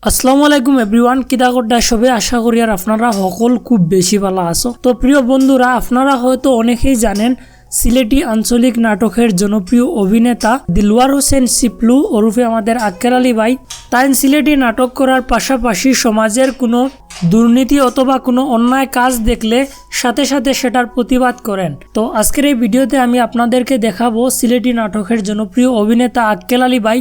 আসসালামু আলাইকুম এভরিওয়ান, কিদা করডা সবে আশা করি আর আপনারা সকল খুব বেশি ভালো আছো। তো প্রিয় বন্ধুরা, আপনারা হয়তো অনেকেই জানেন সিলেটি আঞ্চলিক নাটকের জনপ্রিয় অভিনেতা দিলওয়ার হোসেন সিপলু ওরফে আমাদের আক্কেল আলী ভাই তাই সিলেটি নাটক করার পাশাপাশি সমাজের কোনো দুর্নীতি অথবা কোনো অন্যায় কাজ দেখলে সাথে সাথে সেটার প্রতিবাদ করেন। তো আজকের এই ভিডিওতে আমি আপনাদেরকে দেখাবো সিলেটি নাটকের জনপ্রিয় অভিনেতা আক্কেল আলী ভাই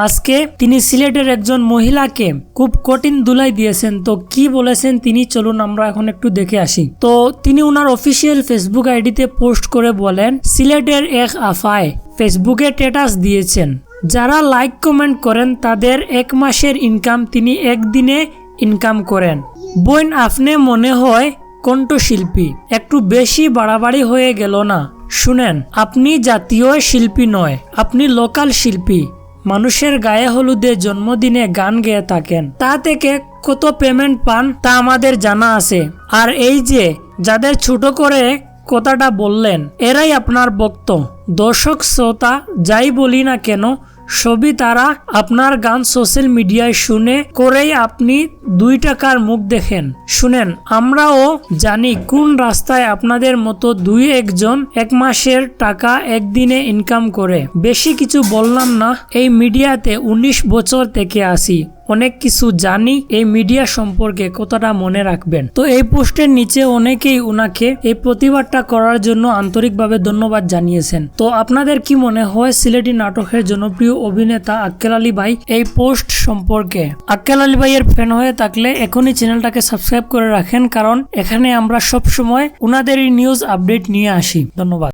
আজকে তিনি সিলেটের একজন মহিলাকে খুব কঠিন ধুলাই দিয়েছেন। তো কি বলেছেন তিনি, চলুন আমরা এখন একটু দেখে আসি। তো তিনি ওনার অফিসিয়াল ফেসবুক আইডিতে পোস্ট করে বলেন, সিলেটের এক আফায় ফেসবুকে স্ট্যাটাস দিয়েছেন, যারা লাইক কমেন্ট করেন তাদের এক মাসের ইনকাম তিনি একদিনে ইনকাম করেন। বোন আপনি মনে হয় কণ্ঠশিল্পী, একটু বেশি বাড়াবাড়ি হয়ে গেল না? শুনেন, আপনি জাতীয় শিল্পী নয়, আপনি লোকাল শিল্পী। মানুষের গায়ে হলুদে জন্মদিনে গান গেয়ে থাকেন, তা থেকে কত পেমেন্ট পান তা আমাদের জানা আছে। আর এই যে যাদের ছোট করে কথাটা বললেন, এরাই আপনার ভক্ত। দর্শক শ্রোতা যাই বলি না কেন, সবই তারা আপনার গান সোশ্যাল মিডিয়ায় শুনে করেই আপনি 2 টাকার মুখ দেখেন। শুনেন, আমরাও জানি কোন রাস্তায় আপনাদের মতো 2-1 জন এক মাসের টাকা একদিনে ইনকাম করে। বেশি কিছু বললাম না, এই মিডিয়াতে 19 বছর থেকে আসি, অনেক কিছু জানি এই মিডিয়া সম্পর্কে, কতটা মনে রাখবেন। তো এই পোস্টের নিচে অনেকেই উনাকে এই প্রতিবাদটা করার জন্য আন্তরিকভাবে ধন্যবাদ জানিয়েছেন। তো আপনাদের কি মনে হয় সিলেটি নাটকের জনপ্রিয় অভিনেতা আক্কেল আলী ভাই এই পোস্ট সম্পর্কে? আক্কেল আলী ভাইয়ের ফ্যান হয়ে থাকলে এখনই চ্যানেলটাকে সাবস্ক্রাইব করে রাখেন, কারণ এখানে আমরা সব সময় উনাদেরই নিউজ আপডেট নিয়ে আসি। ধন্যবাদ।